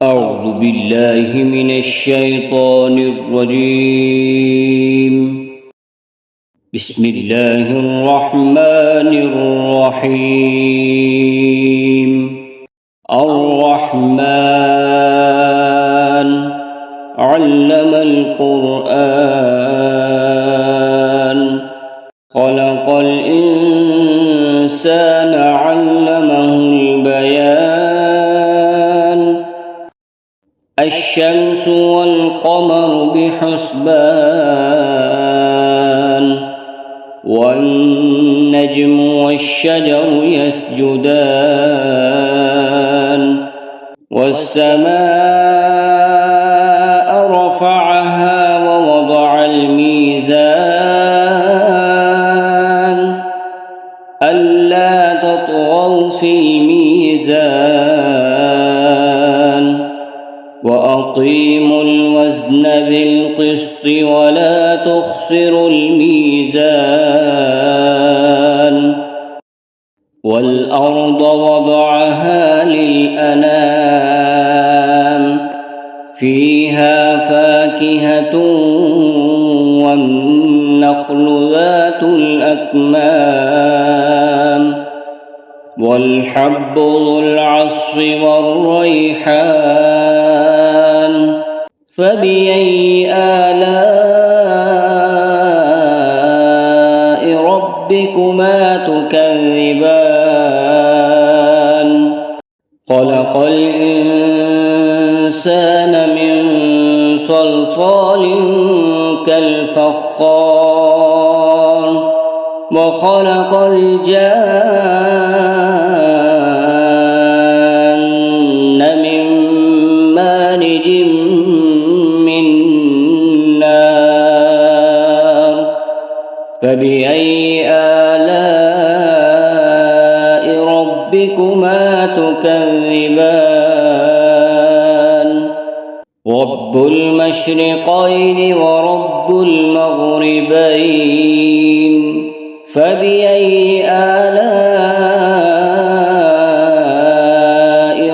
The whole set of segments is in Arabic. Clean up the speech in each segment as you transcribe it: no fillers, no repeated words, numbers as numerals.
أعوذ بالله من الشيطان الرجيم. بسم الله الرحمن الرحيم. الرحمن علم القرآن خلق الإنسان علمه البيان الشمس والقمر بحسبان والنجم والشجر يسجدان والسماء رفعها ووضع الميزان ألا تطغوا في الميزان وأقيموا الوزن بالقسط ولا تخسروا الميزان والأرض وضعها للأنام فيها فاكهة والنخل ذات الأكمام والحب ذو العصف والريحان فبأي آلاء ربكما تكذبان خلق الإنسان من صلصال كالفخار وخلق الجان من مارج من نار فبأي آلاء ربكما تكذبان رب المشرقين ورب المغربين فبأي آلاء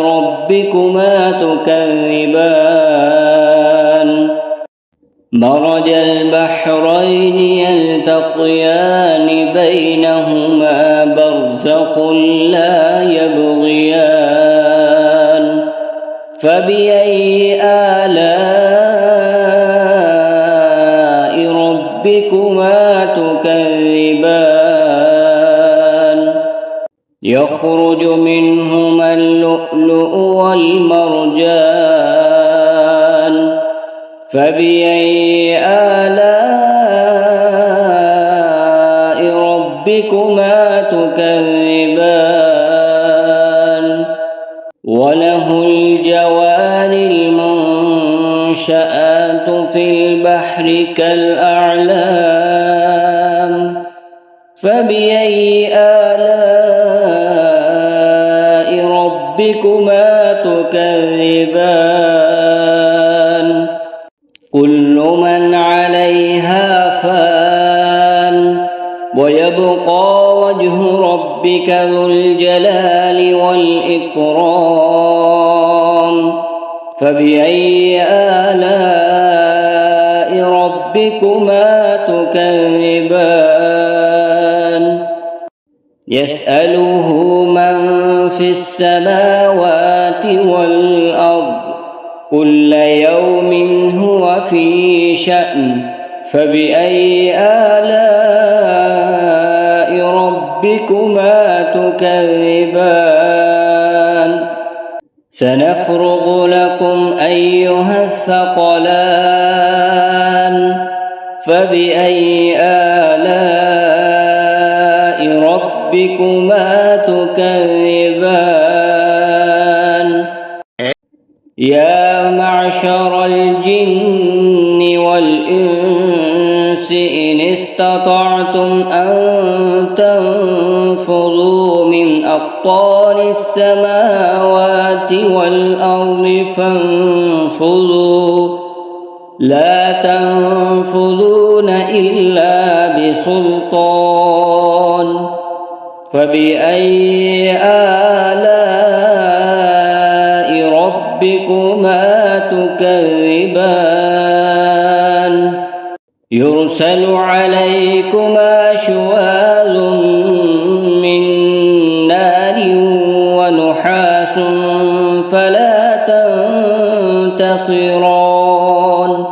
ربكما تكذبان مرج البحرين يلتقيان بينهما برزخ لا يبغيان فبأي آلاء ربكما تكذبان يخرج منهما اللؤلؤ والمرجان فبأي آلاء ربكما تكذبان وله الجوار المنشآت في البحر كالأعلام فبأي آلاء ربكما تكذبان كل من عليها فان ويبقى وجه ربك ذو الجلال والإكرام فبأي آلاء ربكما تكذبان يسأله من في السماوات والأرض كل يوم هو في شأن فبأي آلاء ربكما تكذبان سنفرغ لكم أيها الثقلان فبأي آلاء ربكما تكذبان يا معشر الجن والإنس إن استطعتم أن تنفذوا من أقطار السماوات والأرض فانفذوا لا تنفذون إلا بسلطان فبأي آلاء ربكما ربكما تكذبان يرسل عليكما شواظ من نار ونحاس فلا تنتصران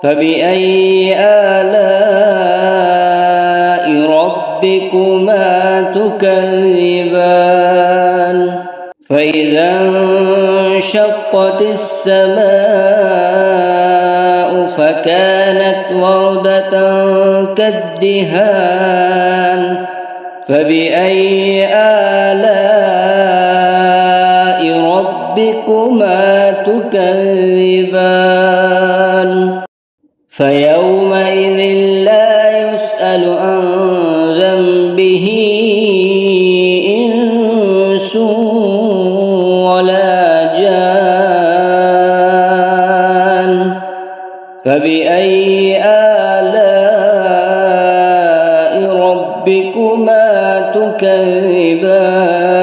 فبأي آلاء ربكما تكذبان فإذا انشقت السماء فكانت وردة كالدهان فبأي آلاء ربكما تكذبان فيومئذ لا يسأل عن ذنبه إنس ولا جان فبأي آلاء ربكما تكذبان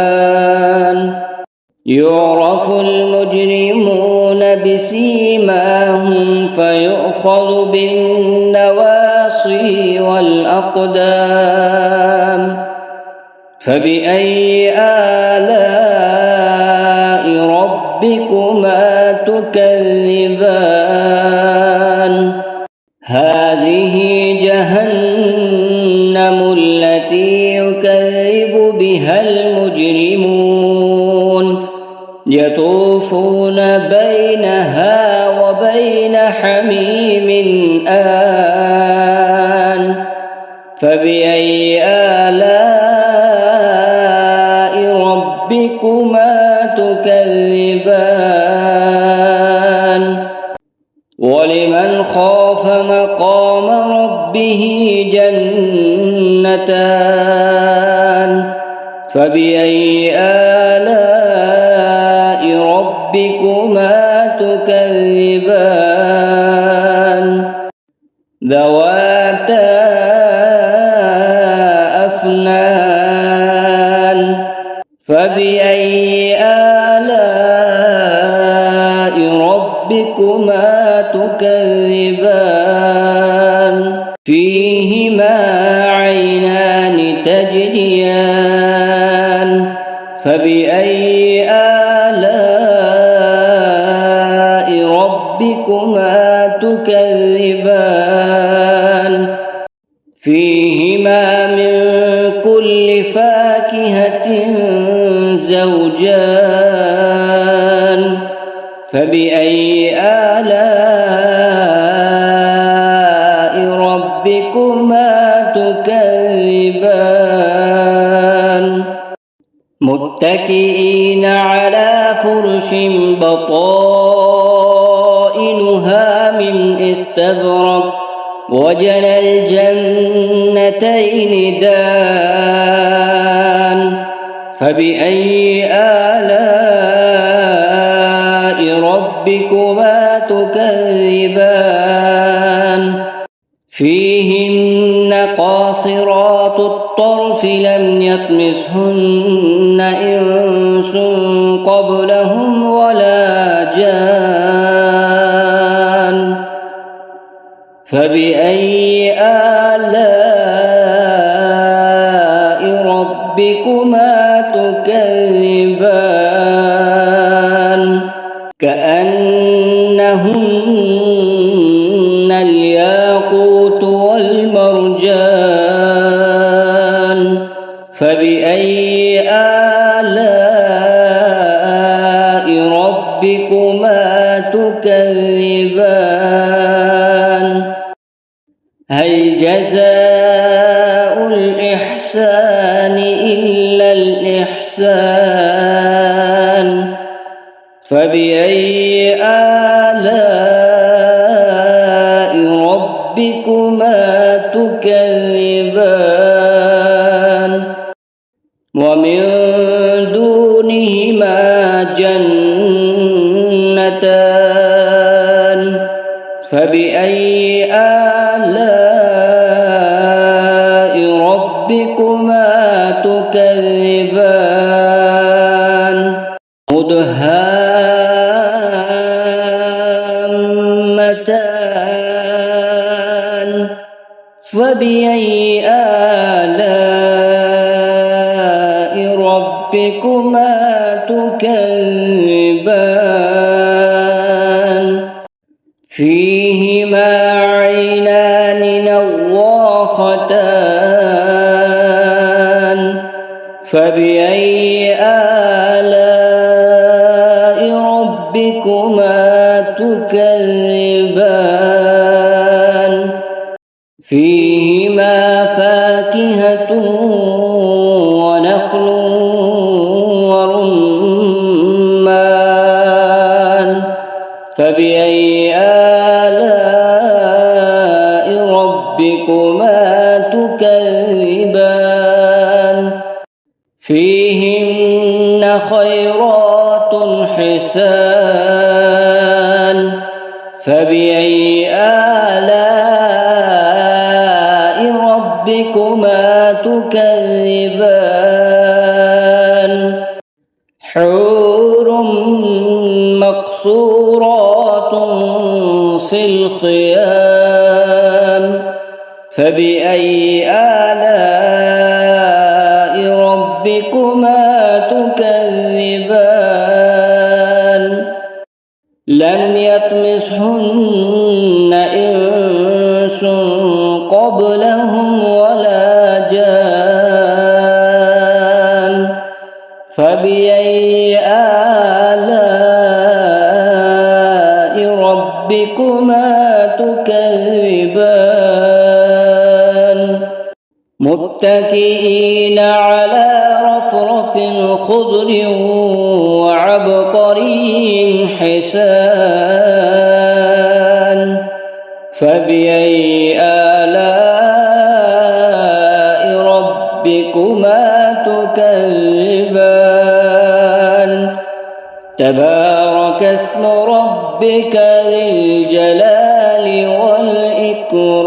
يعرف المجرمون بسيماهم فيؤخذ بالنواصي والأقدام فبأي آلاء ربكما تكذبان هذه جهنم التي يكذب بها المجرمون يطوفون بينها وبين حميم آن فبأي آلاء ربكما تكذبان ولمن خاف مقام ربه جنتان فبأي آلاء ربكما تكذبان ذواتا أفنان فبأي آلاء ربكما تكذبان فيهما عينان تجريان فبأي آلاء ربكما تكذبان فيهما من كل فاكهة زوجان فبأي آلاء ربكما تكذبان متكئين على فرش بطائنها من استبرق وجنى الجنتين دان فبأي آلاء ربكما تكذبان فيهن قاصرات الطرف لم يطمثهن إنس قبلهم ولا جان فبأي آلاء ربكما تكذبان كأنهن الياقوت والمرجان فبأي آلاء ربكما تكذبان هل جزاء الإحسان إلا الإحسان فبأي آلاء ربكما تكذبان ومن دونهما جنتان فبأي آلاء ربكما تكذبان مدهامتان فبأي آلاء ربكما تكذبان فيهما عينان نضاختان فبأي آلاء ربكما تكذبان فيهما فاكهة ونخل ورمان فبأي آلاء ربكما تكذبان فيهن خيرات حسان فبأي آلاء ربكما تكذبان حور مقصورات في الخيام فبأي آلاء ربكما تكذبان لم يطمثهن إنس قبلهم ولا جان فبأي آلاء ربكما تكذبان متكئين على رفرف خضر وعبقري حسان فبأي آلاء ربكما تكذبان تبارك اسم ربك ذي الجلال والإكرام